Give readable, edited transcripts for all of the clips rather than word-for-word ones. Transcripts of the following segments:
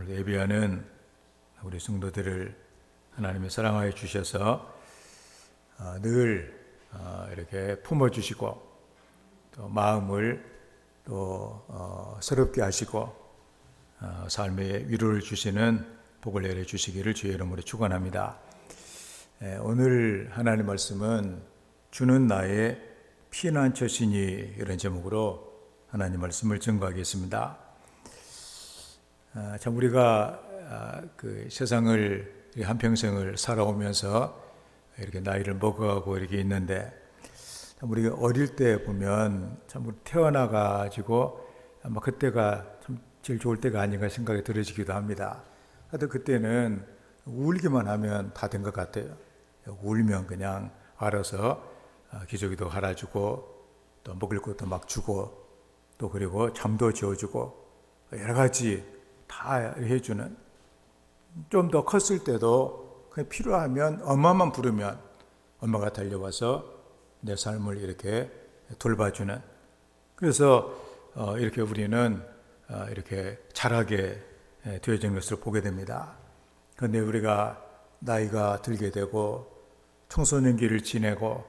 오늘 예배하는 우리 성도들을 하나님이 사랑하여 주셔서 늘 이렇게 품어주시고 또 마음을 또 새롭게 하시고 삶의 위로를 주시는 복을 내려 주시기를 주의 이름으로 축원합니다. 오늘 하나님 말씀은 주는 나의 피난처시니 이런 제목으로 하나님 말씀을 증거하겠습니다. 참 우리가 그 세상을 한평생을 살아오면서 이렇게 나이를 먹어가고 이렇게 있는데 참 우리가 어릴 때 보면 참 우리 태어나가지고 아마 그때가 참 제일 좋을 때가 아닌가 생각이 들어지기도 합니다. 하여튼 그때는 울기만 하면 다 된 것 같아요. 울면 그냥 알아서 기저귀도 갈아주고 또 먹을 것도 막 주고 또 그리고 잠도 재워주고 여러 가지 다 해주는, 좀 더 컸을 때도 그냥 필요하면 엄마만 부르면 엄마가 달려와서 내 삶을 이렇게 돌봐주는, 그래서 이렇게 우리는 이렇게 자라게 되어진 것을 보게 됩니다. 그런데 우리가 나이가 들게 되고 청소년기를 지내고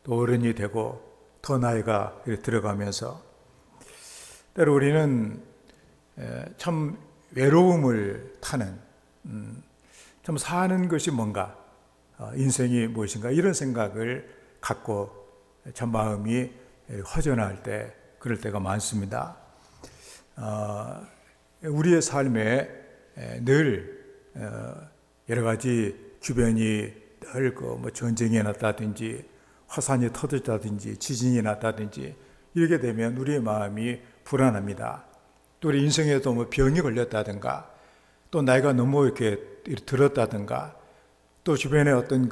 또 어른이 되고 더 나이가 들어가면서 때로 우리는 참 외로움을 타는, 참 사는 것이 뭔가, 인생이 무엇인가 이런 생각을 갖고 참 마음이 허전할 때, 그럴 때가 많습니다. 우리의 삶에 늘 여러 가지 주변이 늘 뭐 전쟁이 났다든지 화산이 터졌다든지 지진이 났다든지 이렇게 되면 우리의 마음이 불안합니다. 또 우리 인생에도 뭐 병이 걸렸다든가 또 나이가 너무 이렇게 들었다든가 또 주변에 어떤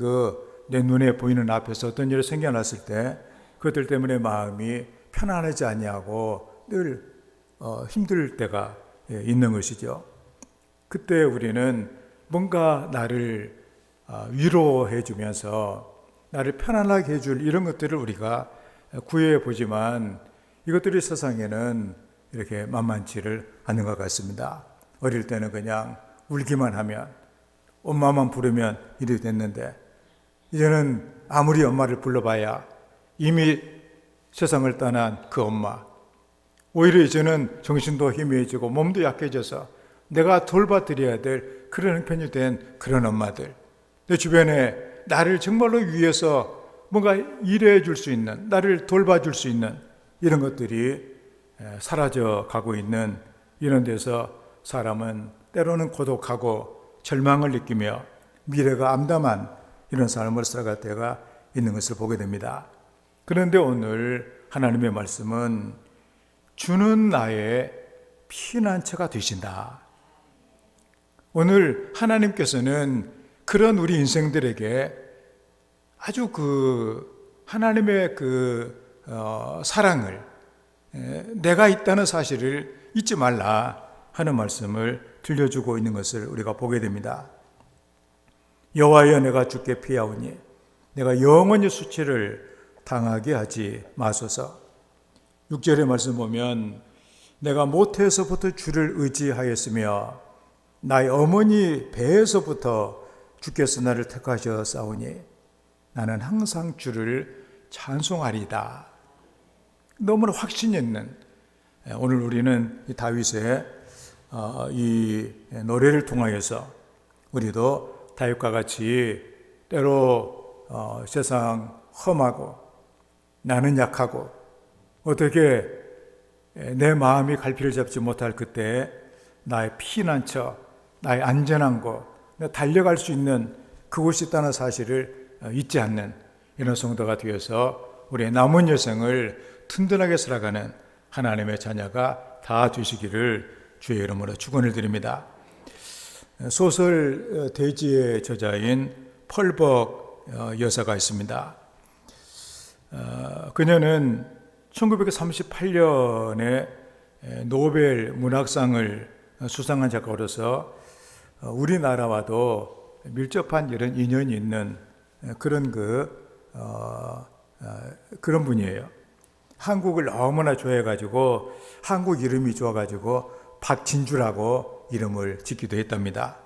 내 눈에 보이는 앞에서 어떤 일이 생겨났을 때 그것들 때문에 마음이 편안하지 아니하고 늘 힘들 때가 있는 것이죠. 그때 우리는 뭔가 나를 위로해 주면서 나를 편안하게 해줄 이런 것들을 우리가 구해 보지만 이것들이 세상에는 이렇게 만만치를 않는 것 같습니다. 어릴 때는 그냥 울기만 하면 엄마만 부르면 일이 됐는데 이제는 아무리 엄마를 불러봐야 이미 세상을 떠난 그 엄마, 오히려 이제는 정신도 희미해지고 몸도 약해져서 내가 돌봐드려야 될 그런 형편이 된 그런 엄마들, 내 주변에 나를 정말로 위해서 뭔가 일해 줄 수 있는, 나를 돌봐줄 수 있는 이런 것들이 사라져 가고 있는 이런 데서 사람은 때로는 고독하고 절망을 느끼며 미래가 암담한 이런 삶을 살아갈 때가 있는 것을 보게 됩니다. 그런데 오늘 하나님의 말씀은 주는 나의 피난처가 되신다. 오늘 하나님께서는 그런 우리 인생들에게 아주 하나님의 사랑을, 내가 있다는 사실을 잊지 말라 하는 말씀을 들려주고 있는 것을 우리가 보게 됩니다. 여호와여, 내가 주께 피하오니 내가 영원히 수치를 당하게 하지 마소서. 6절의 말씀 보면 내가 모태에서부터 주를 의지하였으며 나의 어머니 배에서부터 주께서 나를 택하셨사오니 나는 항상 주를 찬송하리다. 너무나 확신 있는, 오늘 우리는 이 다윗의 이 노래를 통하여서 우리도 다윗과 같이 때로 세상 험하고 나는 약하고 어떻게 내 마음이 갈피를 잡지 못할 그때 나의 피난처, 나의 안전한 곳, 달려갈 수 있는 그곳이 있다는 사실을 잊지 않는 이런 성도가 되어서 우리의 남은 여생을 든든하게 살아가는 하나님의 자녀가 다 되시기를 주의 이름으로 축원을 드립니다. 소설 대지의 저자인 펄벅 여사가 있습니다. 그녀는 1938년에 노벨 문학상을 수상한 작가로서 우리나라와도 밀접한 이런 인연이 있는 그런 그런 분이에요. 한국을 너무나 좋아해가지고 한국 이름이 좋아가지고 박진주라고 이름을 짓기도 했답니다.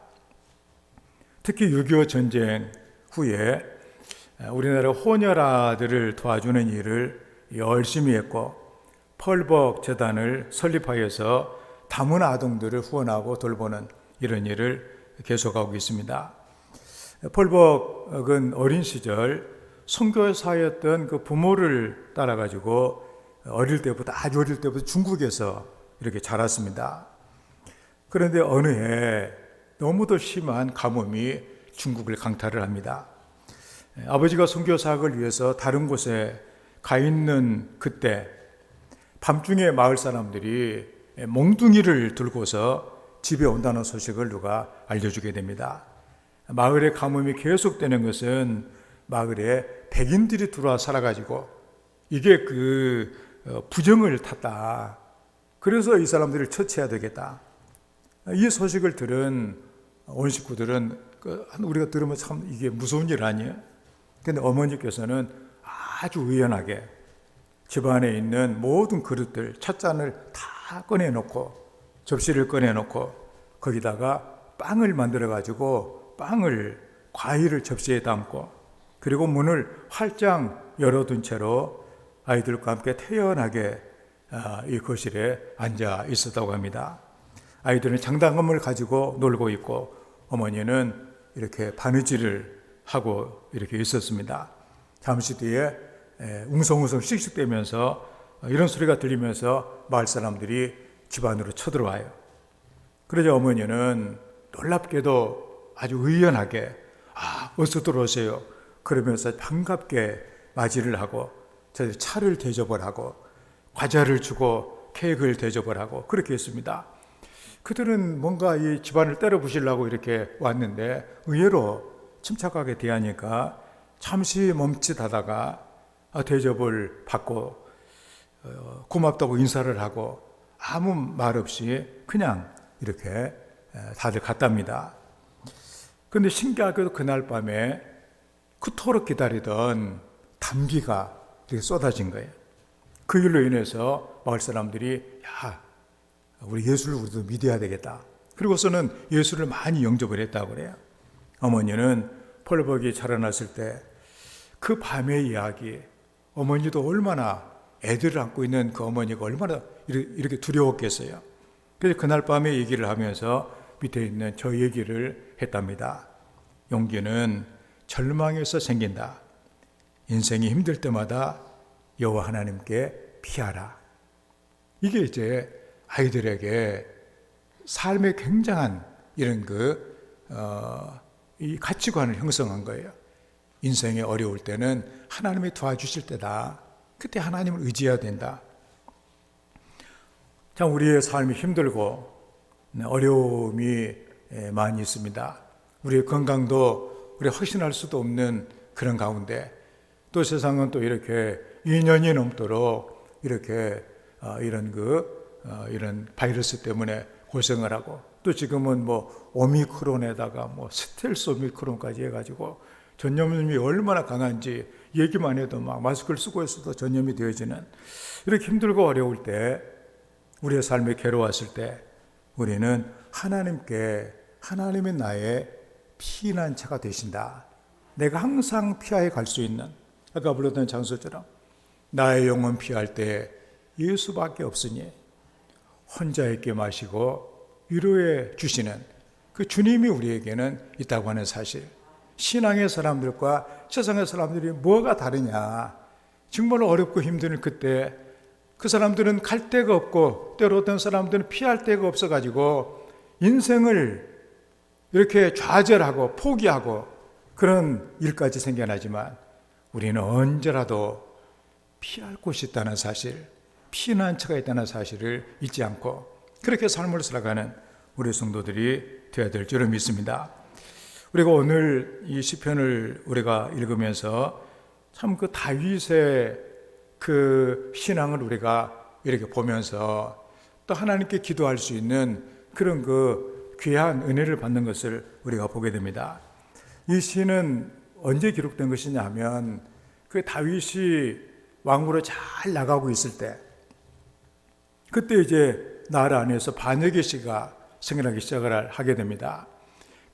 특히 6.25 전쟁 후에 우리나라 호녀라들을 도와주는 일을 열심히 했고 펄벅 재단을 설립하여서 다문 아동들을 후원하고 돌보는 이런 일을 계속하고 있습니다. 펄벅은 어린 시절 선교사였던 그 부모를 따라가지고 아주 어릴 때부터 중국에서 이렇게 자랐습니다. 그런데 어느 해 너무도 심한 가뭄이 중국을 강타를 합니다. 아버지가 선교사학을 위해서 다른 곳에 가 있는 그때 밤중에 마을 사람들이 몽둥이를 들고서 집에 온다는 소식을 누가 알려주게 됩니다. 마을의 가뭄이 계속되는 것은 마을에 백인들이 들어와 살아가지고 이게 부정을 탔다. 그래서 이 사람들을 처치해야 되겠다. 이 소식을 들은 온 식구들은 우리가 들으면 참 이게 무서운 일 아니에요? 그런데 어머니께서는 아주 의연하게 집안에 있는 모든 그릇들, 찻잔을 다 꺼내놓고 접시를 꺼내놓고 거기다가 빵을 만들어가지고 과일을 접시에 담고 그리고 문을 활짝 열어둔 채로 아이들과 함께 태연하게 이 거실에 앉아 있었다고 합니다. 아이들은 장단감을 가지고 놀고 있고 어머니는 이렇게 바느질을 하고 이렇게 있었습니다. 잠시 뒤에 웅성웅성 씩씩대면서 이런 소리가 들리면서 마을 사람들이 집 안으로 쳐들어와요. 그러자 어머니는 놀랍게도 아주 의연하게 어서 들어오세요. 그러면서 반갑게 맞이를 하고 저희 차를 대접을 하고 과자를 주고 케이크를 대접을 하고 그렇게 했습니다. 그들은 뭔가 이 집안을 때려 부시려고 이렇게 왔는데 의외로 침착하게 대하니까 잠시 멈칫하다가 대접을 받고 고맙다고 인사를 하고 아무 말 없이 그냥 이렇게 다들 갔답니다. 그런데 신기하게도 그날 밤에 그토록 기다리던 단비가 이렇게 쏟아진 거예요. 그 일로 인해서 마을 사람들이 우리 예수를 우리도 믿어야 되겠다. 그리고서는 예수를 많이 영접을 했다고 그래요. 어머니는 펄벅이 자라났을 때 그 밤의 이야기, 어머니도 얼마나 애들을 안고 있는 그 어머니가 얼마나 이렇게 두려웠겠어요. 그래서 그날 밤에 얘기를 하면서 밑에 있는 저 얘기를 했답니다. 용기는 절망에서 생긴다. 인생이 힘들 때마다 여호와 하나님께 피하라. 이게 이제 아이들에게 삶의 굉장한 이런 이 가치관을 형성한 거예요. 인생이 어려울 때는 하나님이 도와주실 때다. 그때 하나님을 의지해야 된다. 참 우리의 삶이 힘들고 어려움이 많이 있습니다. 우리의 건강도 우리 확신할 수도 없는 그런 가운데 또 세상은 또 이렇게 2년이 넘도록 이렇게 이런 바이러스 때문에 고생을 하고 또 지금은 오미크론에다가 스텔스 오미크론까지 해가지고 전염이 얼마나 강한지 얘기만 해도 마스크를 쓰고 있어도 전염이 되어지는 이렇게 힘들고 어려울 때 우리의 삶이 괴로웠을 때 우리는 하나님이 나의 피난처가 되신다. 내가 항상 피하에 갈 수 있는 아까 불렀던 장소처럼 나의 영혼 피할 때 예수밖에 없으니 혼자 있게 마시고 위로해 주시는 그 주님이 우리에게는 있다고 하는 사실. 신앙의 사람들과 세상의 사람들이 뭐가 다르냐. 정말 어렵고 힘든 그때 그 사람들은 갈 데가 없고 때로 어떤 사람들은 피할 데가 없어가지고 인생을 이렇게 좌절하고 포기하고 그런 일까지 생겨나지만 우리는 언제라도 피할 곳이 있다는 사실, 피난처가 있다는 사실을 잊지 않고 그렇게 삶을 살아가는 우리 성도들이 되어야 될 줄을 믿습니다. 우리가 오늘 이 시편을 우리가 읽으면서 참 그 다윗의 그 신앙을 우리가 이렇게 보면서 또 하나님께 기도할 수 있는 그런 그 귀한 은혜를 받는 것을 우리가 보게 됩니다. 이 시는 언제 기록된 것이냐 하면 그 다윗이 왕으로 잘 나가고 있을 때 그때 이제 나라 안에서 반역의 씨가 생각하기 시작을 하게 됩니다.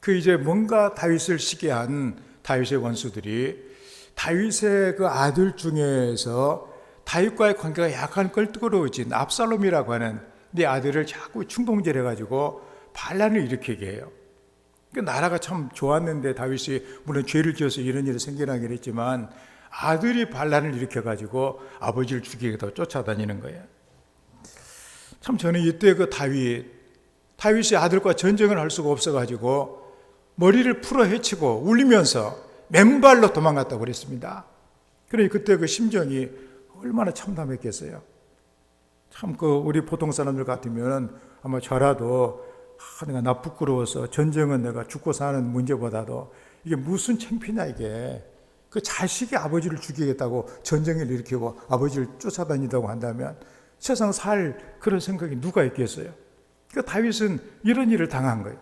그 이제 뭔가 다윗을 시기한 다윗의 원수들이 다윗의 그 아들 중에서 다윗과의 관계가 약간 껄뜨거워진 압살롬이라고 하는 네 아들을 자꾸 충동질해가지고 반란을 일으키게 해요. 그 나라가 참 좋았는데 다윗이 물론 죄를 지어서 이런 일이 생겨나긴 했지만 아들이 반란을 일으켜가지고 아버지를 죽이게 쫓아다니는 거예요. 참 저는 이때 그 다윗이 아들과 전쟁을 할 수가 없어가지고 머리를 풀어 헤치고 울리면서 맨발로 도망갔다고 그랬습니다. 그러니 그때 그 심정이 얼마나 참담했겠어요. 참 그 우리 보통 사람들 같으면 아마 저라도 내가 나 부끄러워서 전쟁은 내가 죽고 사는 문제보다도 이게 무슨 창피냐 이게 그 자식이 아버지를 죽이겠다고 전쟁을 일으키고 아버지를 쫓아다니다고 한다면 세상 살 그런 생각이 누가 있겠어요? 그 다윗은 이런 일을 당한 거예요.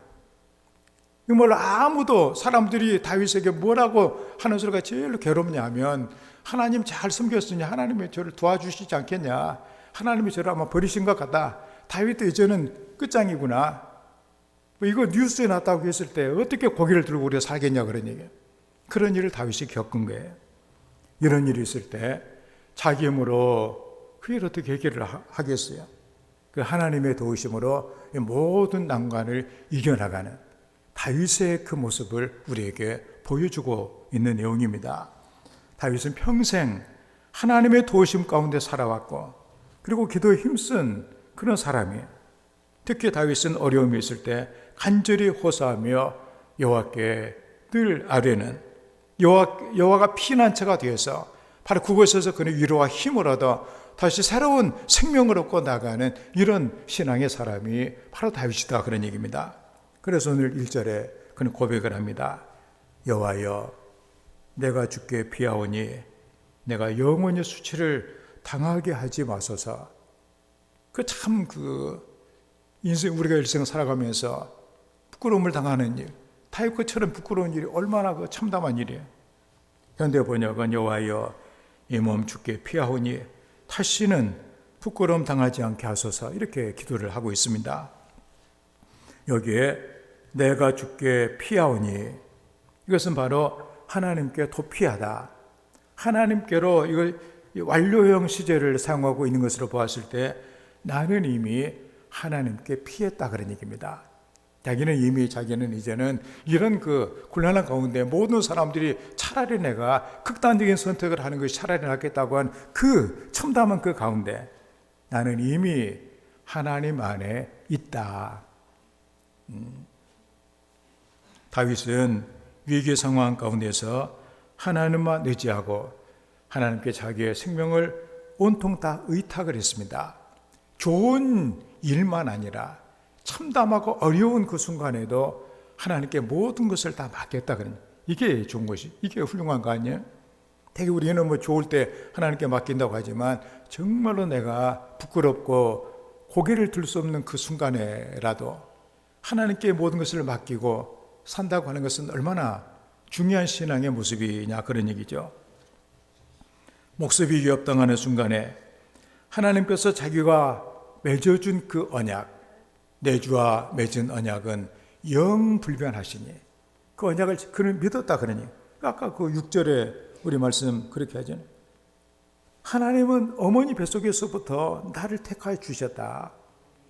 정말 아무도 사람들이 다윗에게 뭐라고 하는 소리가 제일 괴롭냐 하면 하나님 잘 섬겼으니 하나님이 저를 도와주시지 않겠냐, 하나님이 저를 아마 버리신 것 같다, 다윗도 이제는 끝장이구나, 이거 뉴스에 났다고 했을 때 어떻게 고개를 들고 우리가 살겠냐 그런 얘기예요. 그런 일을 다윗이 겪은 거예요. 이런 일이 있을 때 자기 힘으로 그 일 어떻게 해결을 하겠어요? 그 하나님의 도우심으로 모든 난관을 이겨나가는 다윗의 그 모습을 우리에게 보여주고 있는 내용입니다. 다윗은 평생 하나님의 도우심 가운데 살아왔고 그리고 기도에 힘쓴 그런 사람이에요. 특히 다윗은 어려움이 있을 때 간절히 호소하며 여호와께 늘 아뢰는 여호와가 피난처가 되어서 바로 그곳에서 그는 위로와 힘을 얻어 다시 새로운 생명을 얻고 나가는 이런 신앙의 사람이 바로 다윗이다 그런 얘기입니다. 그래서 오늘 1절에 그는 고백을 합니다. 여호와여 내가 주께 피하오니 내가 영원히 수치를 당하게 하지 마소서. 인생 우리가 일생 살아가면서 부끄러움을 당하는 일, 다윗처럼 부끄러운 일이 얼마나 그 참담한 일이에요. 현대 번역은 여호와여 이 몸 주께 피하오니 다시는 부끄러움 당하지 않게 하소서 이렇게 기도를 하고 있습니다. 여기에 내가 주께 피하오니 이것은 바로 하나님께 도피하다, 하나님께로 이걸 완료형 시제를 사용하고 있는 것으로 보았을 때 나는 이미 하나님께 피했다 그런 얘기입니다. 자기는 이제는 이런 그 곤란한 가운데 모든 사람들이 차라리 내가 극단적인 선택을 하는 것이 차라리 낫겠다고 한 그 참담한 그 가운데 나는 이미 하나님 안에 있다. 다윗은 위기 상황 가운데서 하나님만 의지하고 하나님께 자기의 생명을 온통 다 의탁을 했습니다. 좋은 일만 아니라 참담하고 어려운 그 순간에도 하나님께 모든 것을 다 맡겼다 그러니 이게 좋은 것이, 이게 훌륭한 거 아니에요? 되게 우리는 뭐 좋을 때 하나님께 맡긴다고 하지만 정말로 내가 부끄럽고 고개를 들 수 없는 그 순간에라도 하나님께 모든 것을 맡기고 산다고 하는 것은 얼마나 중요한 신앙의 모습이냐 그런 얘기죠. 목숨이 위협당하는 순간에 하나님께서 자기가 맺어준 그 언약, 내 주와 맺은 언약은 영 불변하시니 그 언약을 그는 믿었다 그러니 아까 그 6절에 우리 말씀 그렇게 하잖아요. 하나님은 어머니 뱃속에서부터 나를 택하여 주셨다.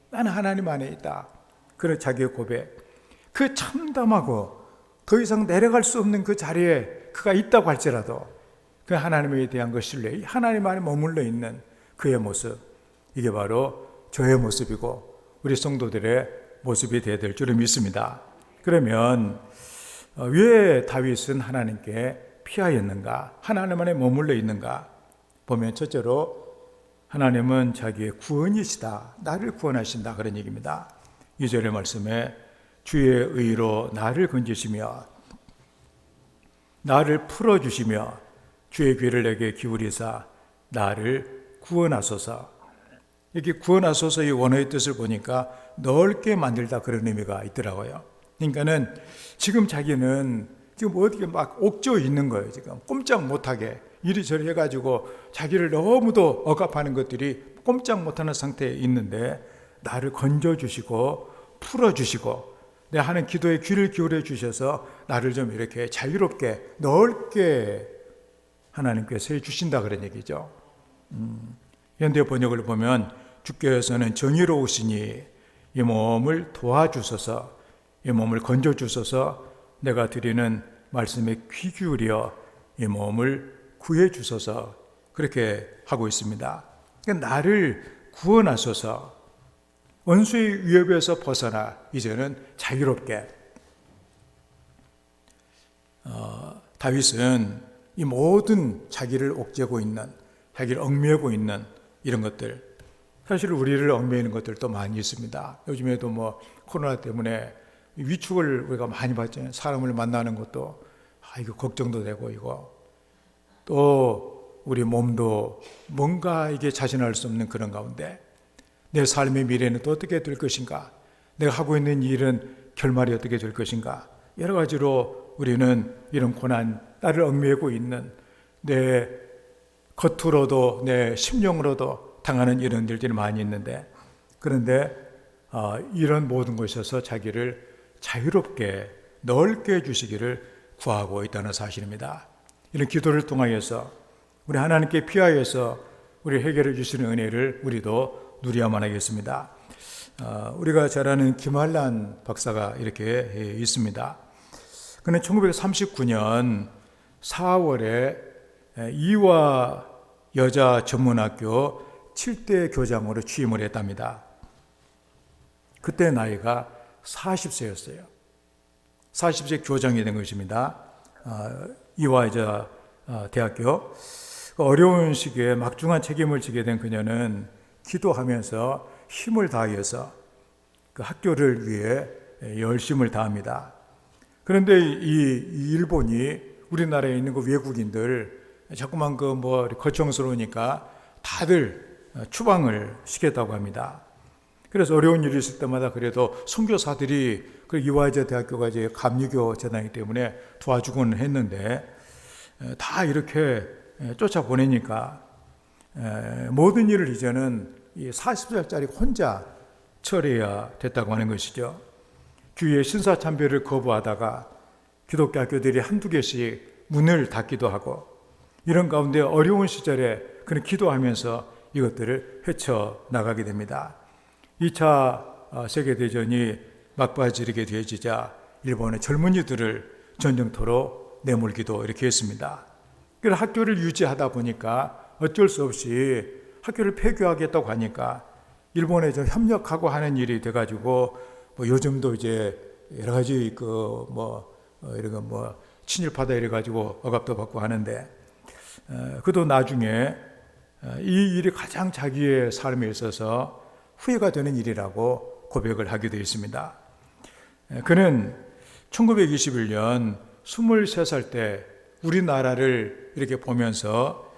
나는 하나님 안에 있다. 그런 자기의 고백, 그 참담하고 더 이상 내려갈 수 없는 그 자리에 그가 있다고 할지라도 그 하나님에 대한 그 신뢰, 하나님 안에 머물러 있는 그의 모습, 이게 바로 저의 모습이고 우리 성도들의 모습이 되어야 될 줄을 믿습니다. 그러면 왜 다윗은 하나님께 피하였는가? 하나님 안에 머물러 있는가? 보면 첫째로 하나님은 자기의 구원이시다. 나를 구원하신다. 그런 얘기입니다. 2절의 말씀에 주의 의로 나를 건지시며 나를 풀어주시며 주의 귀를 내게 기울이사 나를 구원하소서. 이렇게 구원하소서의 원어의 뜻을 보니까 넓게 만들다 그런 의미가 있더라고요. 그러니까는 지금 자기는 지금 어떻게 막 옥죄어 있는 거예요. 지금 꼼짝 못하게 이리저리 해가지고 자기를 너무도 억압하는 것들이 꼼짝 못하는 상태에 있는데 나를 건져주시고 풀어주시고 내 하는 기도에 귀를 기울여 주셔서 나를 좀 이렇게 자유롭게 넓게 하나님께서 해주신다 그런 얘기죠. 현대 번역을 보면 주께서는 정의로우시니 이 몸을 도와주소서, 이 몸을 건져주소서, 내가 드리는 말씀에 귀 기울여 이 몸을 구해주소서, 그렇게 하고 있습니다. 그러니까 나를 구원하소서, 원수의 위협에서 벗어나 이제는 자유롭게. 다윗은 이 모든 자기를 옥죄고 있는, 자기를 얽매고 있는 이런 것들, 사실 우리를 얽매이는 것들도 많이 있습니다. 요즘에도 뭐 코로나 때문에 위축을 우리가 많이 받잖아요. 사람을 만나는 것도 이거 걱정도 되고, 이거 또 우리 몸도 뭔가 이게 자신할 수 없는 그런 가운데 내 삶의 미래는 또 어떻게 될 것인가, 내가 하고 있는 일은 결말이 어떻게 될 것인가, 여러 가지로 우리는 이런 고난, 나를 얽매고 있는 내 겉으로도 내 심령으로도 당하는 이런 일들이 많이 있는데, 그런데 이런 모든 것에서 자기를 자유롭게 넓게 해주시기를 구하고 있다는 사실입니다. 이런 기도를 통하여서 우리 하나님께 피하여서 우리 해결해 주시는 은혜를 우리도 누려야만 하겠습니다. 우리가 잘 아는 김한란 박사가 이렇게 있습니다. 그는 1939년 4월에 이화 여자 전문학교 7대 교장으로 취임을 했답니다. 그때 나이가 40세였어요. 40세 교장이 된 것입니다. 이화 여자 대학교. 어려운 시기에 막중한 책임을 지게 된 그녀는 기도하면서 힘을 다하여서 그 학교를 위해 열심을 다합니다. 그런데 이 일본이 우리나라에 있는 그 외국인들 자꾸만 그 뭐 거청스러우니까 다들 추방을 시켰다고 합니다. 그래서 어려운 일이 있을 때마다 그래도 선교사들이 그 이화여자 대학교가 이제 감리교 재단이기 때문에 도와주고는 했는데 다 이렇게 쫓아보내니까 모든 일을 이제는 이 40살짜리 혼자 처리해야 됐다고 하는 것이죠. 주위의 신사참배를 거부하다가 기독교 학교들이 한두 개씩 문을 닫기도 하고, 이런 가운데 어려운 시절에 그는 기도하면서 이것들을 헤쳐나가게 됩니다. 2차 세계대전이 막바지르게 되어지자 일본의 젊은이들을 전쟁터로 내몰기도 이렇게 했습니다. 그래서 학교를 유지하다 보니까 어쩔 수 없이 학교를 폐교하겠다고 하니까 일본에 좀 협력하고 하는 일이 돼가지고 뭐 요즘도 이제 여러 가지 이런 거 뭐 친일파다 이래가지고 억압도 받고 하는데, 그도 나중에 이 일이 가장 자기의 삶에 있어서 후회가 되는 일이라고 고백을 하게 되어 있습니다. 그는 1921년 23살 때 우리나라를 이렇게 보면서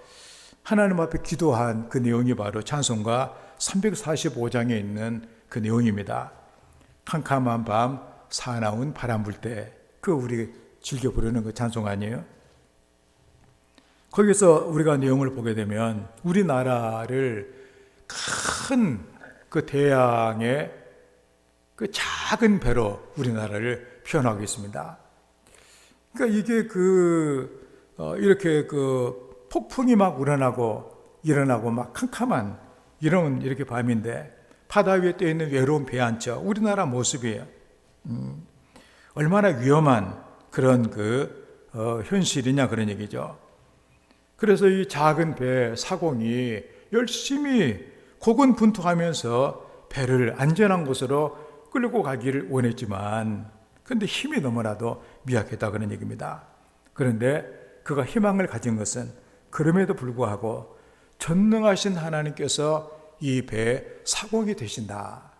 하나님 앞에 기도한 그 내용이 바로 찬송가 345장에 있는 그 내용입니다. 캄캄한 밤 사나운 바람 불 때, 그 우리 즐겨 부르는 그 찬송 아니에요? 거기서 우리가 내용을 보게 되면 우리나라를 큰 그 대양의 그 작은 배로 우리나라를 표현하고 있습니다. 그러니까 이게 이렇게 그 폭풍이 막 일어나고 막 캄캄한 이런 이렇게 밤인데 바다 위에 떠 있는 외로운 배 한 척, 우리나라 모습이에요. 얼마나 위험한 그런 현실이냐 그런 얘기죠. 그래서 이 작은 배 사공이 열심히 고군분투하면서 배를 안전한 곳으로 끌고 가기를 원했지만, 그런데 힘이 너무나도 미약했다 그런 얘기입니다. 그런데 그가 희망을 가진 것은 그럼에도 불구하고 전능하신 하나님께서 이 배의 사공이 되신다.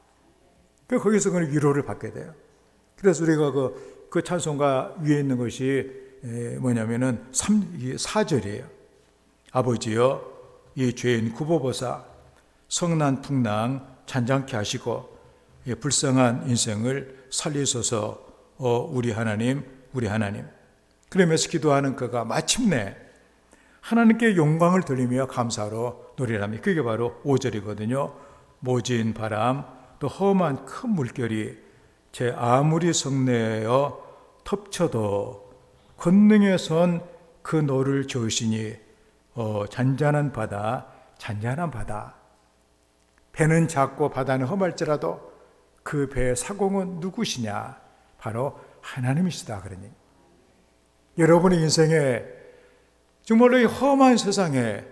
거기서 그는 위로를 받게 돼요. 그래서 우리가 그 찬송가 위에 있는 것이 뭐냐면은 4절이에요. 아버지여, 이 죄인 굽어보사 성난풍랑 잔잔케 하시고 불쌍한 인생을 살리소서 우리 하나님, 우리 하나님. 그러면서 기도하는 그가 마침내 하나님께 영광을 돌리며 감사로 노래를 합니다. 그게 바로 5절이거든요. 모진 바람 또 험한 큰 물결이 제 아무리 성내어 덮쳐도 권능에 선 그 노를 저으시니 잔잔한 바다, 잔잔한 바다. 배는 작고 바다는 험할지라도 그 배의 사공은 누구시냐? 바로 하나님이시다. 그러니 여러분의 인생에 정말로 이 험한 세상에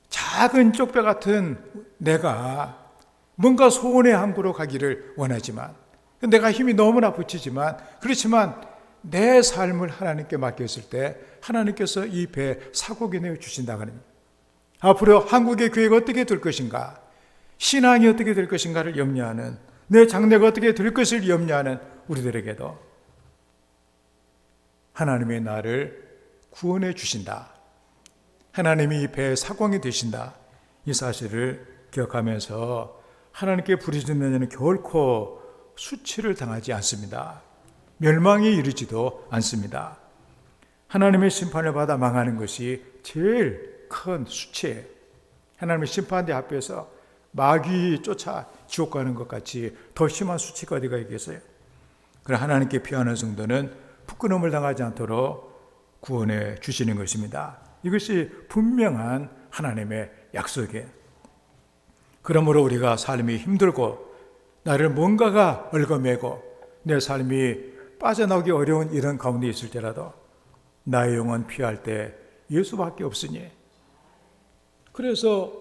작은 쪽배 같은 내가 뭔가 소원의 항구로 가기를 원하지만, 내가 힘이 너무나 붙이지만, 그렇지만 내 삶을 하나님께 맡겼을 때 하나님께서 이 배에 사고기 내어 주신다. 그러니 앞으로 한국의 교회가 어떻게 될 것인가, 신앙이 어떻게 될 것인가를 염려하는, 내 장래가 어떻게 될 것을 염려하는 우리들에게도 하나님의 나를 구원해 주신다. 하나님이 이 배의 사공이 되신다. 이 사실을 기억하면서 하나님께 부르짖는 자는 결코 수치를 당하지 않습니다. 멸망에 이르지도 않습니다. 하나님의 심판을 받아 망하는 것이 제일 큰 수치예요. 하나님의 심판대 앞에서 마귀 쫓아 지옥 가는 것 같이 더 심한 수치가 어디가 있겠어요? 그러나 하나님께 피하는 성도는 부끄러움을 당하지 않도록 구원해 주시는 것입니다. 이것이 분명한 하나님의 약속이에요. 그러므로 우리가 삶이 힘들고 나를 뭔가가 얽어매고 내 삶이 빠져나오기 어려운 이런 가운데 있을 때라도 나의 영혼 피할 때 예수밖에 없으니, 그래서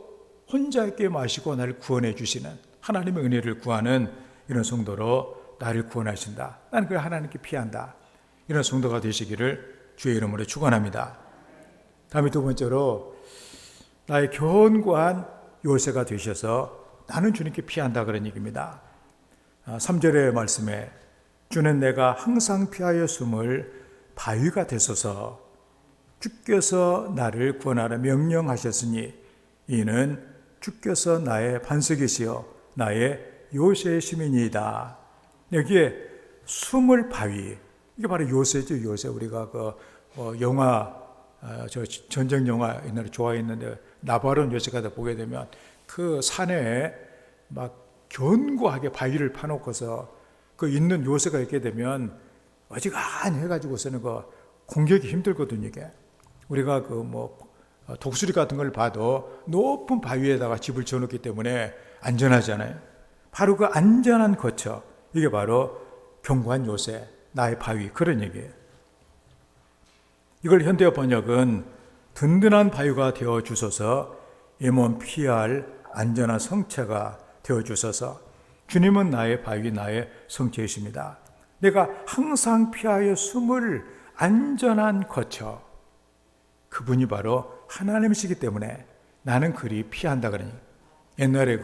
혼자 있게 마시고 나를 구원해 주시는 하나님의 은혜를 구하는 이런 성도로 나를 구원하신다. 나는 그 하나님께 피한다. 이런 성도가 되시기를 주의 이름으로 축원합니다. 다음에 두 번째로 나의 견고한 요새가 되셔서 나는 주님께 피한다, 그런 얘기입니다. 3절의 말씀에 주는 내가 항상 피하여 숨을 바위가 되소서 주께서 나를 구원하라 명령하셨으니 이는 주께서 나의 반석이시여 나의 요새 시민이다. 여기에 숨을 바위, 이게 바로 요새죠. 요새 우리가 영화, 전쟁 영화 옛날에 좋아했는데 나바론 요새 가다 보게 되면 그 산에 막 견고하게 바위를 파놓고서 그 있는 요새가 있게 되면 어지간히 해가지고서는 공격이 힘들거든요. 이게 우리가 독수리 같은 걸 봐도 높은 바위에다가 집을 지어놓기 때문에 안전하잖아요. 바로 그 안전한 거처, 이게 바로 견고한 요새, 나의 바위, 그런 얘기예요. 이걸 현대어 번역은 든든한 바위가 되어 주소서, 이 몸 피할 안전한 성체가 되어 주소서. 주님은 나의 바위, 나의 성체이십니다. 내가 항상 피하여 숨을 안전한 거처, 그분이 바로 하나님이시기 때문에 나는 그리 피한다. 그러니 옛날에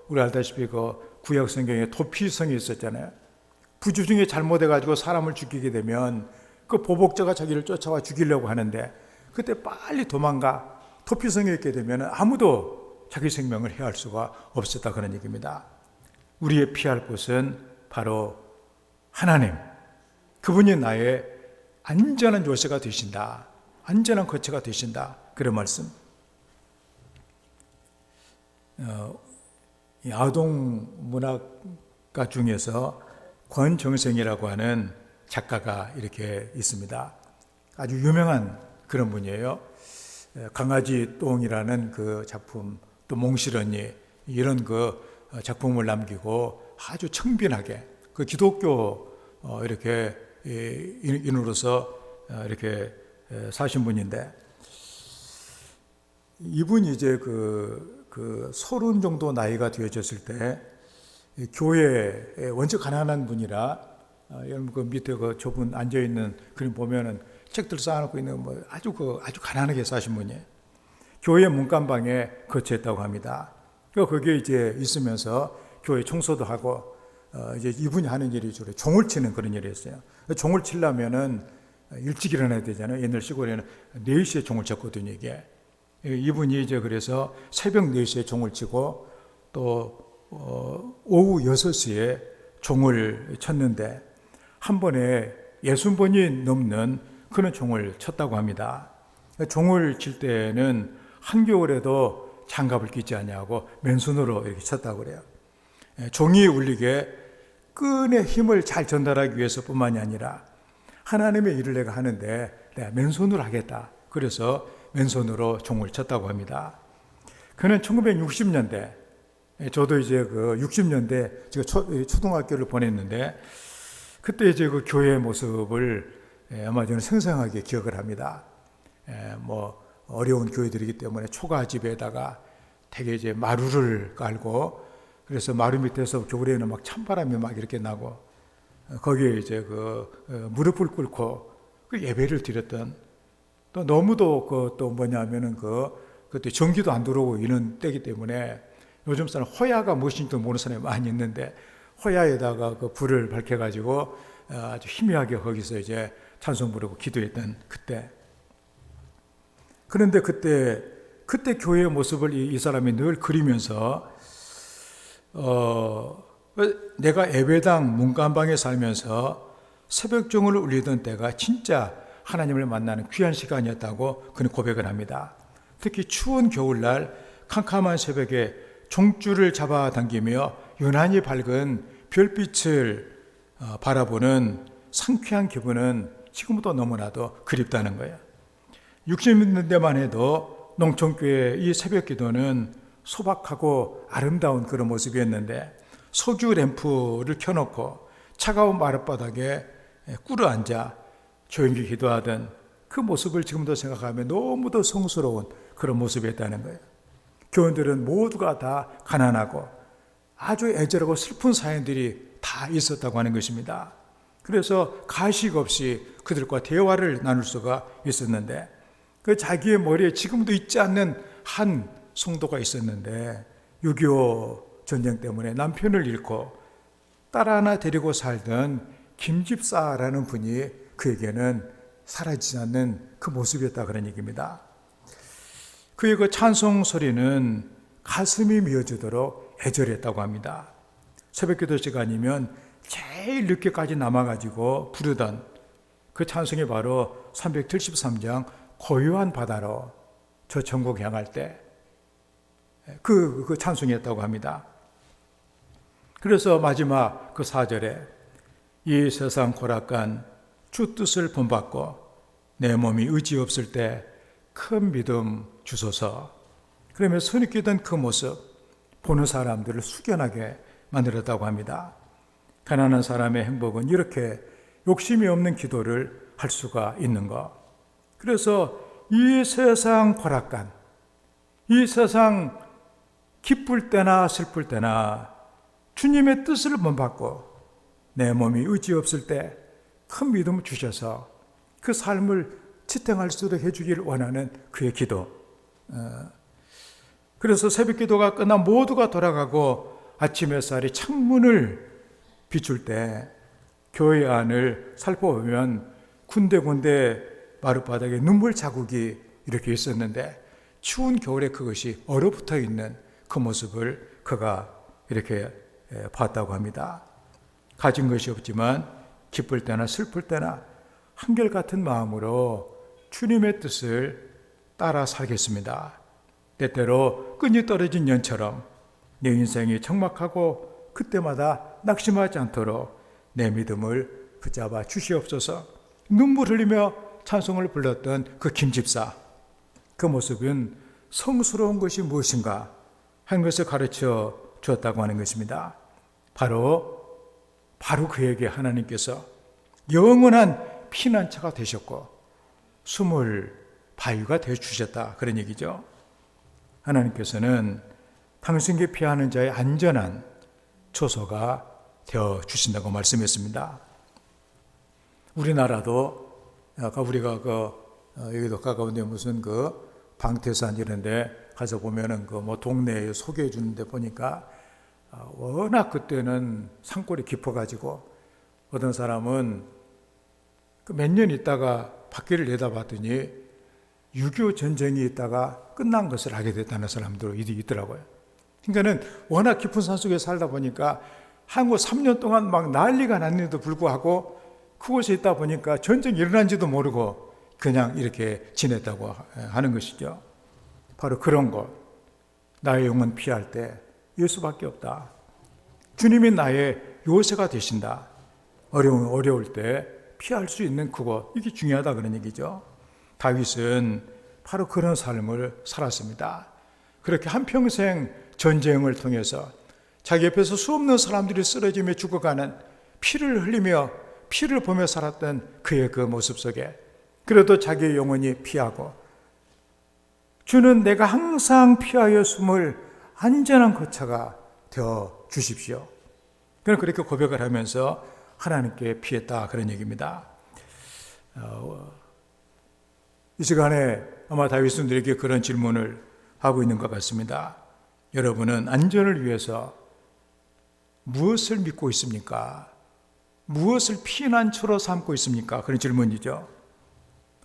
우리 알다시피 구약 성경에 도피성이 있었잖아요. 부주 중에 잘못해가지고 사람을 죽이게 되면 그 보복자가 자기를 쫓아와 죽이려고 하는데 그때 빨리 도망가. 도피성에 있게 되면 아무도 자기 생명을 해할 수가 없었다, 그런 얘기입니다. 우리의 피할 곳은 바로 하나님, 그분이 나의 안전한 요새가 되신다, 안전한 거처가 되신다, 그런 말씀. 아동 문학가 중에서 권정생이라고 하는 작가가 이렇게 있습니다. 아주 유명한 그런 분이에요. 강아지 똥이라는 그 작품, 또 몽실언니, 이런 작품을 남기고 아주 청빈하게 기독교 이렇게 인으로서 이렇게 사신 분인데, 이분이 이제 30 정도 나이가 되어졌을 때 교회에 원체 가난한 분이라, 여러분 밑에 저분 앉아 있는 그림 보면은 책들 쌓아놓고 있는 아주 가난하게 사신 분이에요. 교회 문간방에 거처했다고 합니다. 거기에 이제 있으면서 교회 청소도 하고, 이제 이분이 하는 일이 주로 종을 치는 그런 일이었어요. 종을 치려면은 일찍 일어나야 되잖아요. 옛날 시골에는 4시에 종을 쳤거든요, 이게. 이분이 이제 그래서 새벽 4시에 종을 치고 또 오후 6시에 종을 쳤는데 한 번에 60번이 넘는 그런 종을 쳤다고 합니다. 종을 칠 때는 한겨울에도 장갑을 끼지 않냐고 맨손으로 이렇게 쳤다고 그래요. 종이 울리게 끈의 힘을 잘 전달하기 위해서뿐만이 아니라 하나님의 일을 내가 하는데 내가 맨손으로 하겠다. 그래서 맨손으로 종을 쳤다고 합니다. 그는 1960년대, 저도 이제 그 60년대 제가 초등학교를 보냈는데 그때 이제 그 교회의 모습을 아마 저는 생생하게 기억을 합니다. 뭐 어려운 교회들이기 때문에 초가집에다가 되게 이제 마루를 깔고 그래서 마루 밑에서 겨울에는 막 찬바람이 막 이렇게 나고 거기에 이제 무릎을 꿇고 그 예배를 드렸던 또 너무도 또 뭐냐면은 그때 전기도 안 들어오고 이런 때기 때문에 요즘 사람 호야가 무엇인지도 모르는 사람이 많이 있는데 호야에다가 그 불을 밝혀가지고 아주 희미하게 거기서 이제 찬송 부르고 기도했던 그때. 그런데 그때 교회의 모습을 이 사람이 늘 그리면서 내가 예배당 문간방에 살면서 새벽종을 울리던 때가 진짜 하나님을 만나는 귀한 시간이었다고 그는 고백을 합니다. 특히 추운 겨울날 캄캄한 새벽에 종줄을 잡아당기며 유난히 밝은 별빛을 바라보는 상쾌한 기분은 지금도 너무나도 그립다는 거예요. 60년대만 해도 농촌교회의 이 새벽 기도는 소박하고 아름다운 그런 모습이었는데 석유 램프를 켜놓고 차가운 마룻바닥에 꿇어 앉아 조용히 기도하던 그 모습을 지금도 생각하면 너무도 성스러운 그런 모습이었다는 거예요. 교인들은 모두가 다 가난하고 아주 애절하고 슬픈 사연들이 다 있었다고 하는 것입니다. 그래서 가식 없이 그들과 대화를 나눌 수가 있었는데 그 자기의 머리에 지금도 있지 않는 한 성도가 있었는데 6.25 전쟁 때문에 남편을 잃고 딸 하나 데리고 살던 김집사라는 분이 그에게는 사라지지 않는 그 모습이었다 그런 얘기입니다. 그의 그 찬송 소리는 가슴이 미어지도록 애절했다고 합니다. 새벽기도 시간이면 제일 늦게까지 남아가지고 부르던 그 찬송이 바로 373장 고요한 바다로 저 천국 향할 때 그 찬송이었다고 합니다. 그래서 마지막 그 4절에 이 세상 고락간 주 뜻을 본받고 내 몸이 의지 없을 때 큰 믿음 주소서. 그러면 선입기던 그 모습 보는 사람들을 숙연하게 만들었다고 합니다. 가난한 사람의 행복은 이렇게 욕심이 없는 기도를 할 수가 있는 것. 그래서 이 세상 고락간, 이 세상 기쁠 때나 슬플 때나 주님의 뜻을 본받고 내 몸이 의지 없을 때 큰 믿음을 주셔서 그 삶을 지탱할 수 있도록 해주기를 원하는 그의 기도. 그래서 새벽 기도가 끝나 모두가 돌아가고 아침 햇살이 창문을 비출 때 교회 안을 살펴보면 군데군데 마룻바닥에 눈물 자국이 이렇게 있었는데 추운 겨울에 그것이 얼어붙어 있는 그 모습을 그가 이렇게 봤다고 합니다. 가진 것이 없지만 기쁠 때나 슬플 때나 한결같은 마음으로 주님의 뜻을 따라 살겠습니다. 때때로 끈이 떨어진 연처럼 내 인생이 적막하고 그때마다 낙심하지 않도록 내 믿음을 붙잡아 주시옵소서. 눈물 흘리며 찬송을 불렀던 그 김집사, 그 모습은 성스러운 것이 무엇인가 하는 것을 가르쳐 주었다고 하는 것입니다. 바로 그에게 하나님께서 영원한 피난처가 되셨고 숨을 바위가 되어주셨다 그런 얘기죠. 하나님께서는 당신께 피하는 자의 안전한 초소가 되어주신다고 말씀했습니다. 우리나라도 아까 우리가 여기도 가까운데 무슨 방태산 이런데 가서 보면은 동네에 소개해 주는데 보니까 워낙 그때는 산골이 깊어가지고 어떤 사람은 몇 년 있다가 밖을 내다봤더니 6.25 전쟁이 있다가 끝난 것을 알게 됐다는 사람들이 있더라고요. 그러니까는 워낙 깊은 산속에 살다 보니까 한국 3년 동안 막 난리가 났는데도 불구하고 그곳에 있다 보니까 전쟁이 일어난지도 모르고 그냥 이렇게 지냈다고 하는 것이죠. 바로 그런 것. 나의 영혼 피할 때 예수밖에 없다. 주님이 나의 요새가 되신다. 어려울 때 피할 수 있는 그곳, 이게 중요하다 그런 얘기죠. 다윗은 바로 그런 삶을 살았습니다. 그렇게 한평생 전쟁을 통해서 자기 옆에서 수없는 사람들이 쓰러지며 죽어가는, 피를 흘리며 피를 보며 살았던 그의 그 모습 속에 그래도 자기의 영혼이 피하고, 주는 내가 항상 피하여 숨을 안전한 거처가 되어 주십시오. 그렇게 고백을 하면서 하나님께 피했다 그런 얘기입니다. 이 시간에 아마 다윗은 우리에게 그런 질문을 하고 있는 것 같습니다. 여러분은 안전을 위해서 무엇을 믿고 있습니까? 무엇을 피난처로 삼고 있습니까? 그런 질문이죠.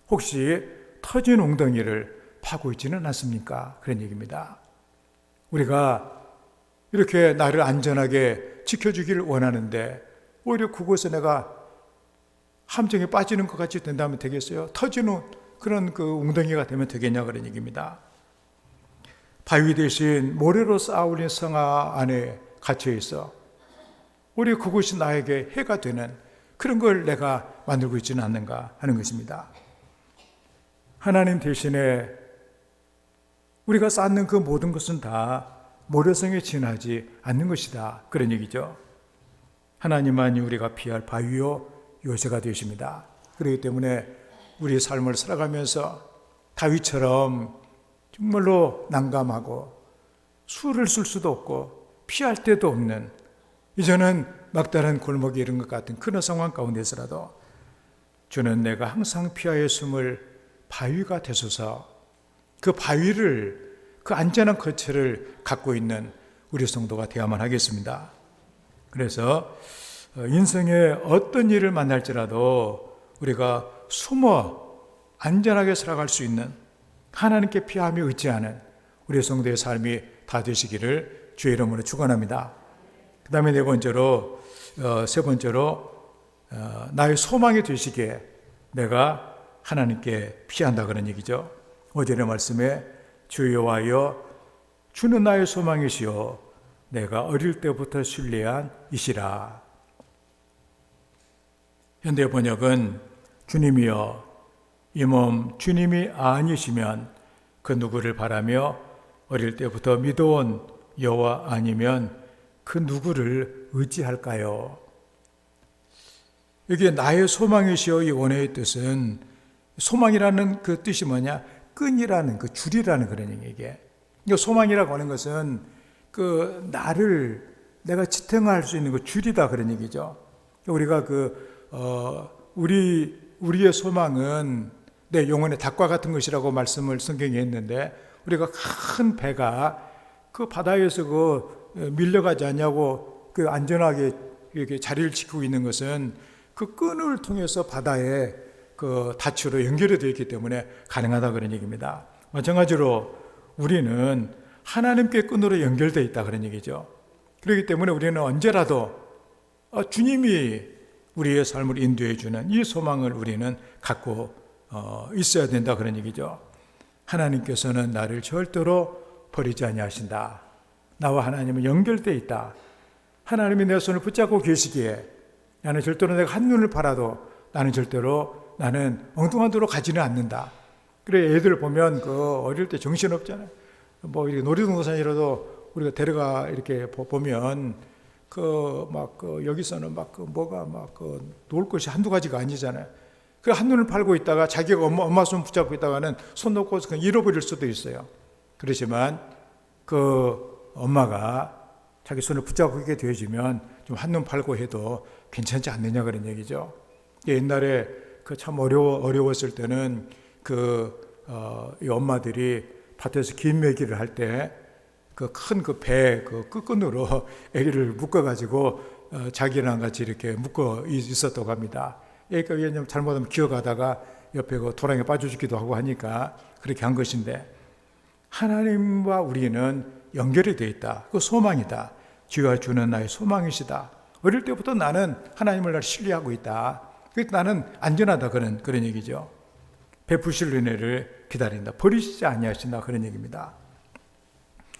혹시 터진 웅덩이를 파고 있지는 않습니까? 그런 얘기입니다. 우리가 이렇게 나를 안전하게 지켜주기를 원하는데 오히려 그곳에 내가 함정에 빠지는 것 같이 된다면 되겠어요? 터지는 그런 그 웅덩이가 되면 되겠냐 그런 얘기입니다. 바위 대신 모래로 쌓아올린 성화 안에 갇혀 있어 오히려 그곳이 나에게 해가 되는 그런 걸 내가 만들고 있지는 않는가 하는 것입니다. 하나님 대신에 우리가 쌓는 그 모든 것은 다 모래성에 지나지 않는 것이다 그런 얘기죠. 하나님만이 우리가 피할 바위요 요새가 되십니다. 그렇기 때문에 우리의 삶을 살아가면서 다윗처럼 정말로 난감하고 수를 쓸 수도 없고 피할 데도 없는, 이제는 막다른 골목에 이른 것 같은 그런 상황 가운데서라도 주는 내가 항상 피하여 숨을 바위가 되소서, 그 바위를, 그 안전한 거처를 갖고 있는 우리 성도가 되어야만 하겠습니다. 그래서 인생에 어떤 일을 만날지라도 우리가 숨어 안전하게 살아갈 수 있는, 하나님께 피하며 의지하는 우리 성도의 삶이 다 되시기를 주의 이름으로 축원합니다. 그 다음에 세 번째로 나의 소망이 되시기에 내가 하나님께 피한다 그런 얘기죠. 어제의 말씀에 주 여호와여 주는 나의 소망이시요 내가 어릴 때부터 신뢰한 이시라. 현대 번역은 주님이여 이 몸 주님이 아니시면 그 누구를 바라며 어릴 때부터 믿어온 여호와 아니면 그 누구를 의지할까요? 여기 나의 소망이시여 이 원어의 뜻은, 소망이라는 그 뜻이 뭐냐? 끈이라는 그 줄이라는 그런 얘기예요. 소망이라고 하는 것은 그 나를 내가 지탱할 수 있는 그 줄이다 그런 얘기죠. 우리가 우리의 소망은 내 영혼의 닭과 같은 것이라고 말씀을 성경에 했는데, 우리가 큰 배가 그 바다에서 밀려가지 않냐고 그 안전하게 이렇게 자리를 지키고 있는 것은 그 끈을 통해서 바다에 그 닻으로 연결이 되어 있기 때문에 가능하다 그런 얘기입니다. 마찬가지로 우리는 하나님께 끈으로 연결되어 있다 그런 얘기죠. 그렇기 때문에 우리는 언제라도 주님이 우리의 삶을 인도해 주는 이 소망을 우리는 갖고 있어야 된다 그런 얘기죠. 하나님께서는 나를 절대로 버리지 아니하신다. 나와 하나님은 연결되어 있다. 하나님이 내 손을 붙잡고 계시기에 나는 절대로 내가 한눈을 팔아도 나는 엉뚱한 데로 가지는 않는다. 그래 애들 보면 어릴 때 정신없잖아요. 이렇게 놀이동산이라도 우리가 데려가 이렇게 보면 여기서는 놀 것이 한두 가지가 아니잖아요. 그 한눈을 팔고 있다가 자기가 엄마 손 붙잡고 있다가는 손 놓고 그냥 잃어버릴 수도 있어요. 그렇지만 엄마가 자기 손을 붙잡고 있게 되어지면 좀 한눈 팔고 해도 괜찮지 않느냐 그런 얘기죠. 옛날에 참 어려웠을 때는 이 엄마들이 밭에서 긴 메기를 할 때 큰 배 끝끈으로 아기를 묶어가지고 자기랑 같이 이렇게 묶어 있었다고 합니다. 애가 왜냐면 잘못하면 기어가다가 옆에 도랑에 빠져 죽기도 하고 하니까 그렇게 한 것인데, 하나님과 우리는 연결이 되어 있다. 그 소망이다. 주가 주는 나의 소망이시다. 어릴 때부터 나는 하나님을 날 신뢰하고 있다. 그래서 나는 안전하다 그런 얘기죠. 베푸실 은혜를 기다린다. 버리시지 아니하신다 그런 얘기입니다.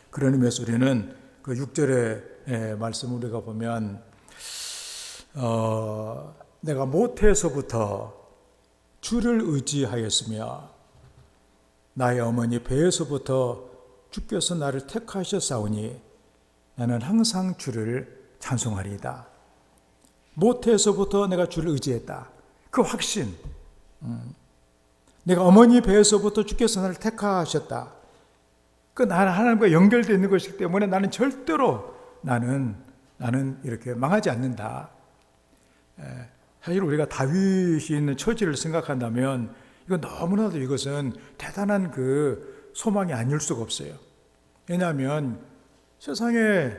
그런 의미에서 우리는 6절의 말씀을 우리가 보면 내가 모태에서부터 주를 의지하였으며 나의 어머니 배에서부터 주께서 나를 택하셨사오니 나는 항상 주를 찬송하리이다. 모태에서부터 내가 주를 의지했다. 그 확신, 내가 어머니 배에서부터 주께서 나를 택하셨다. 그 나는 하나님과 연결되어 있는 것이기 때문에 나는 절대로 나는 이렇게 망하지 않는다. 사실 우리가 다윗이 있는 처지를 생각한다면 이건 너무나도 이것은 대단한 그 소망이 아닐 수가 없어요. 왜냐하면 세상에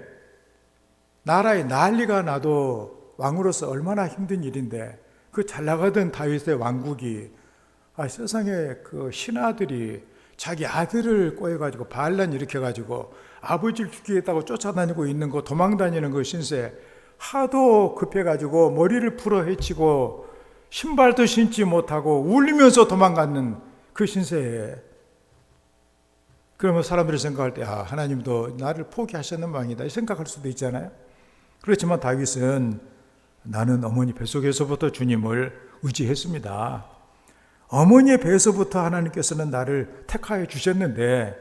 나라에 난리가 나도 왕으로서 얼마나 힘든 일인데 그 잘 나가던 다윗의 왕국이 세상에 그 신하들이 자기 아들을 꼬여가지고 반란 일으켜가지고 아버지를 죽이겠다고 쫓아다니고 있는 거 도망다니는 그 신세 하도 급해가지고 머리를 풀어 헤치고 신발도 신지 못하고 울면서 도망가는 그 신세에 그러면 사람들이 생각할 때 하나님도 나를 포기하셨는 모양이다 이 생각할 수도 있잖아요. 그렇지만 다윗은 나는 어머니 뱃속에서부터 주님을 의지했습니다. 어머니의 배에서부터 하나님께서는 나를 택하여 주셨는데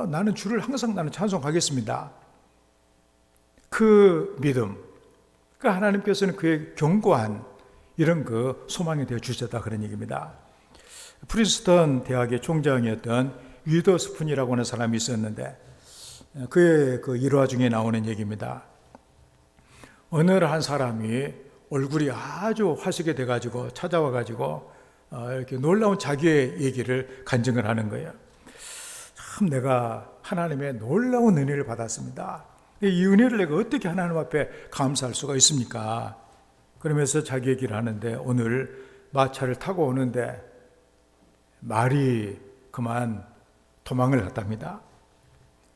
나는 주를 항상 찬송하겠습니다. 그 믿음, 그 하나님께서는 그의 견고한 이런 그 소망이 되어 주셨다 그런 얘기입니다. 프린스턴 대학의 총장이었던 위더스푼이라고 하는 사람이 있었는데 그의 그 일화 중에 나오는 얘기입니다. 어느 날 한 사람이 얼굴이 아주 화식이 돼가지고 찾아와가지고 이렇게 놀라운 자기의 얘기를 간증을 하는 거예요. 참 내가 하나님의 놀라운 은혜를 받았습니다. 이 은혜를 내가 어떻게 하나님 앞에 감사할 수가 있습니까? 그러면서 자기 얘기를 하는데 오늘 마차를 타고 오는데 말이 그만 도망을 갔답니다.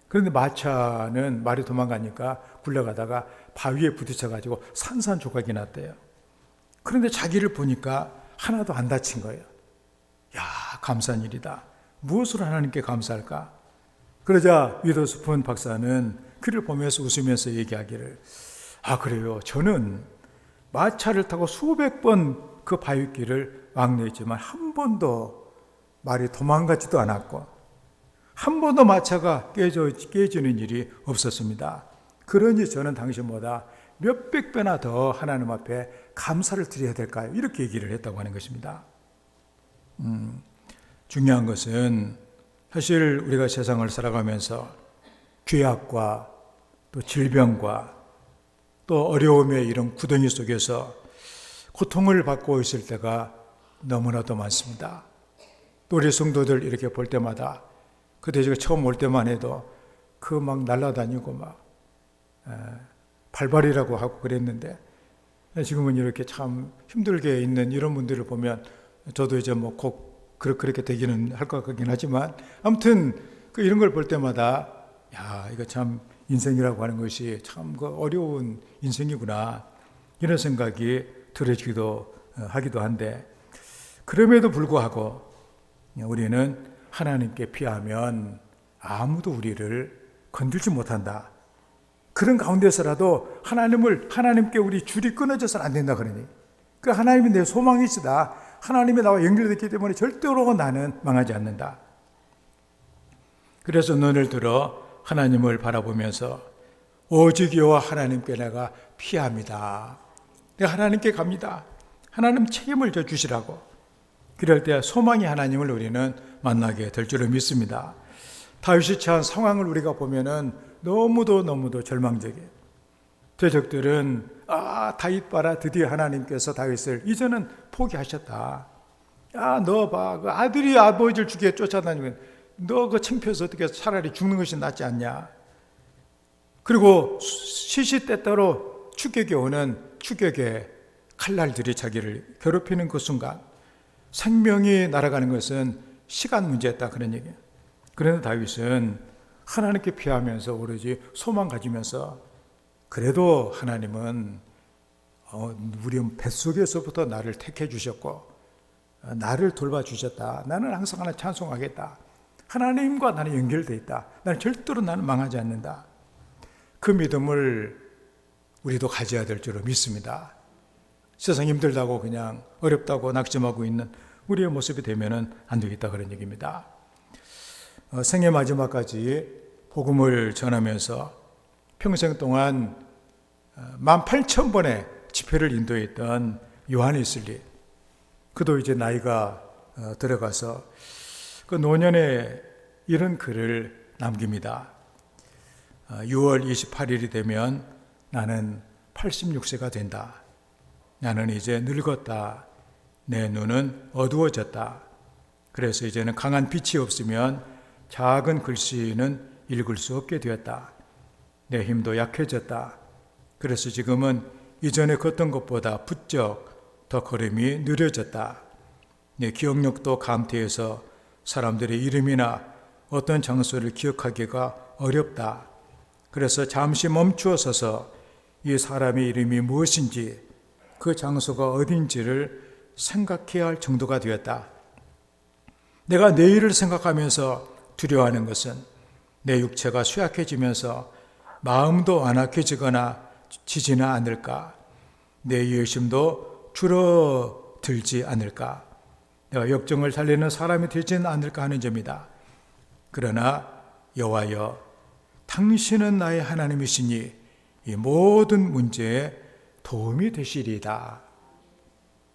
그런데 말이 도망가니까 굴러가다가 바위에 부딪혀가지고 산산조각이 났대요. 그런데 자기를 보니까 하나도 안 다친 거예요. 야, 감사한 일이다. 무엇으로 하나님께 감사할까? 그러자 위더스푼 박사는 그를 보면서 웃으면서 얘기하기를 그래요. 저는 마차를 타고 수백 번 그 바위길을 왕래했지만 한 번도 말이 도망가지도 않았고 한 번도 마차가 깨지는 일이 없었습니다. 그러니 저는 당신보다 몇백 배나 더 하나님 앞에 감사를 드려야 될까요? 이렇게 얘기를 했다고 하는 것입니다. 중요한 것은 사실 우리가 세상을 살아가면서 죄악과 또 질병과 또 어려움의 이런 구덩이 속에서 고통을 받고 있을 때가 너무나도 많습니다. 또 우리 성도들 이렇게 볼 때마다 그때 제가 처음 올 때만 해도 그 막 날아다니고 막 발발이라고 하고 그랬는데 지금은 이렇게 참 힘들게 있는 이런 분들을 보면 저도 이제 뭐 꼭 그렇게 되기는 할 것 같긴 하지만 아무튼 그 이런 걸 볼 때마다 이거 참 인생이라고 하는 것이 참 그 어려운 인생이구나 이런 생각이 들어지기도 하기도 한데 그럼에도 불구하고 우리는 하나님께 피하면 아무도 우리를 건들지 못한다. 그런 가운데서라도 하나님께 우리 줄이 끊어져서는 안 된다 그러니 그 하나님이 내 소망이시다. 하나님이 나와 연결됐기 때문에 절대로 나는 망하지 않는다. 그래서 눈을 들어 하나님을 바라보면서 오직 여호와 하나님께 내가 피합니다. 내가 하나님께 갑니다. 하나님 책임을 져 주시라고. 그럴 때 소망의 하나님을 우리는 만나게 될 줄을 믿습니다. 다윗이 처한 상황을 우리가 보면은 너무도 절망적이에요. 대적들은 다윗 봐라 드디어 하나님께서 다윗을 이제는 포기하셨다. 너 봐, 그 아들이 아버지를 죽게 쫓아다니면 너 그 창피해서 어떻게 차라리 죽는 것이 낫지 않냐. 그리고 시시때때로 추격에 오는 추격의 칼날들이 자기를 괴롭히는 그 순간 생명이 날아가는 것은 시간 문제였다 그런 얘기예요. 그런데 다윗은 하나님께 피하면서 오로지 소망 가지면서 그래도 하나님은 우리 뱃속에서부터 나를 택해 주셨고 나를 돌봐주셨다. 나는 항상 하나 찬송하겠다. 하나님과 나는 연결되어 있다. 나는 절대로 망하지 않는다. 그 믿음을 우리도 가져야 될 줄로 믿습니다. 세상 힘들다고 그냥 어렵다고 낙심하고 있는 우리의 모습이 되면은 안 되겠다 그런 얘기입니다. 생애 마지막까지 복음을 전하면서 평생 동안 18,000번의 집회를 인도했던 요한 웨슬리, 그도 이제 나이가 들어가서 그 노년에 이런 글을 남깁니다. 6월 28일이 되면 나는 86세가 된다. 나는 이제 늙었다. 내 눈은 어두워졌다. 그래서 이제는 강한 빛이 없으면 작은 글씨는 읽을 수 없게 되었다. 내 힘도 약해졌다. 그래서 지금은 이전에 걷던 것보다 부쩍 더 걸음이 느려졌다. 내 기억력도 감퇴해서 사람들의 이름이나 어떤 장소를 기억하기가 어렵다. 그래서 잠시 멈추어 서서 이 사람의 이름이 무엇인지 그 장소가 어딘지를 생각해야 할 정도가 되었다. 내가 내일을 생각하면서 두려워하는 것은 내 육체가 쇠약해지면서 마음도 완악해지거나 지지는 않을까? 내 열심도 줄어들지 않을까? 내가 역정을 살리는 사람이 되지는 않을까 하는 점이다. 그러나 여호와여, 당신은 나의 하나님이시니 이 모든 문제에 도움이 되시리이다.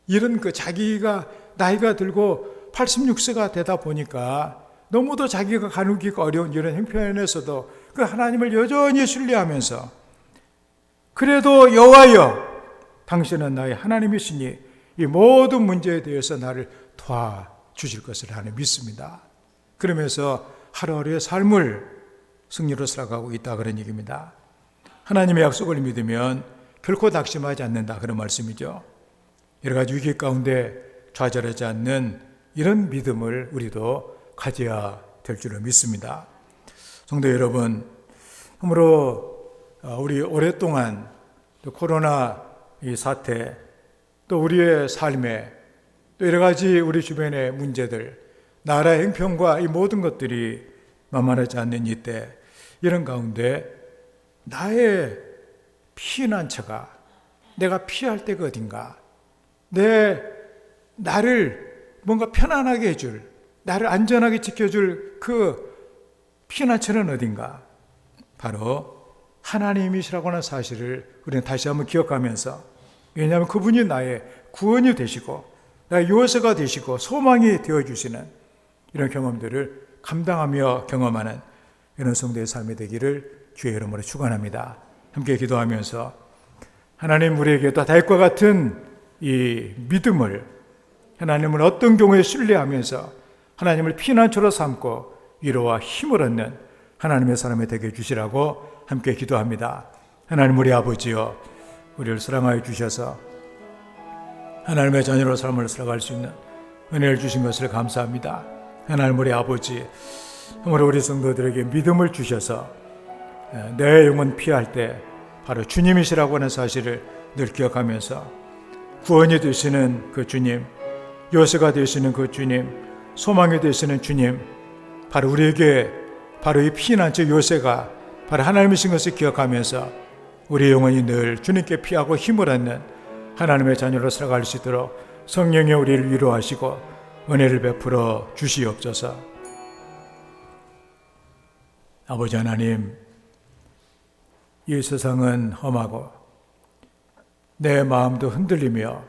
이런 자기가 나이가 들고 86세가 되다 보니까 너무도 자기가 가누기가 어려운 이런 형편에서도 그 하나님을 여전히 신뢰하면서 그래도 여호와여, 당신은 나의 하나님이시니 이 모든 문제에 대해서 나를 도와주실 것을 하나님 믿습니다. 그러면서 하루하루의 삶을 승리로 살아가고 있다 그런 얘기입니다. 하나님의 약속을 믿으면 결코 낙심하지 않는다 그런 말씀이죠. 여러 가지 위기 가운데 좌절하지 않는 이런 믿음을 우리도 가져야 될 줄을 믿습니다. 성도 여러분, 그러므로 우리 오랫동안 코로나 이 사태, 또 우리의 삶에 또 여러 가지 우리 주변의 문제들, 나라의 형편과 이 모든 것들이 만만하지 않는 이때, 이런 가운데 나의 피난처가, 내가 피할 데가 어딘가, 나를 뭔가 편안하게 해줄, 나를 안전하게 지켜줄 그 피난처는 어딘가? 바로 하나님이시라고 하는 사실을 우리는 다시 한번 기억하면서, 왜냐하면 그분이 나의 구원이 되시고 나의 요새가 되시고 소망이 되어주시는 이런 경험들을 감당하며 경험하는 이런 성도의 삶이 되기를 주의 이름으로 축원합니다. 함께 기도하면서 하나님 우리에게 또 다윗과 같은 이 믿음을, 하나님을 어떤 경우에 신뢰하면서 하나님을 피난처로 삼고 위로와 힘을 얻는 하나님의 사람이 되게 해주시라고 함께 기도합니다. 하나님 우리 아버지여, 우리를 사랑하여 주셔서 하나님의 자녀로 삶을 살아갈 수 있는 은혜를 주신 것을 감사합니다. 하나님 우리 아버지, 우리 성도들에게 믿음을 주셔서 내 영혼 피할 때 바로 주님이시라고 하는 사실을 늘 기억하면서 구원이 되시는 그 주님, 요새가 되시는 그 주님, 소망이 되시는 주님, 바로 우리에게 바로 이 피난처 요새가 바로 하나님이신 것을 기억하면서 우리 영혼이 늘 주님께 피하고 힘을 얻는 하나님의 자녀로 살아갈 수 있도록 성령이 우리를 위로하시고 은혜를 베풀어 주시옵소서. 아버지 하나님, 이 세상은 험하고 내 마음도 흔들리며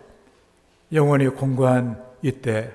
영원히 공고한 이때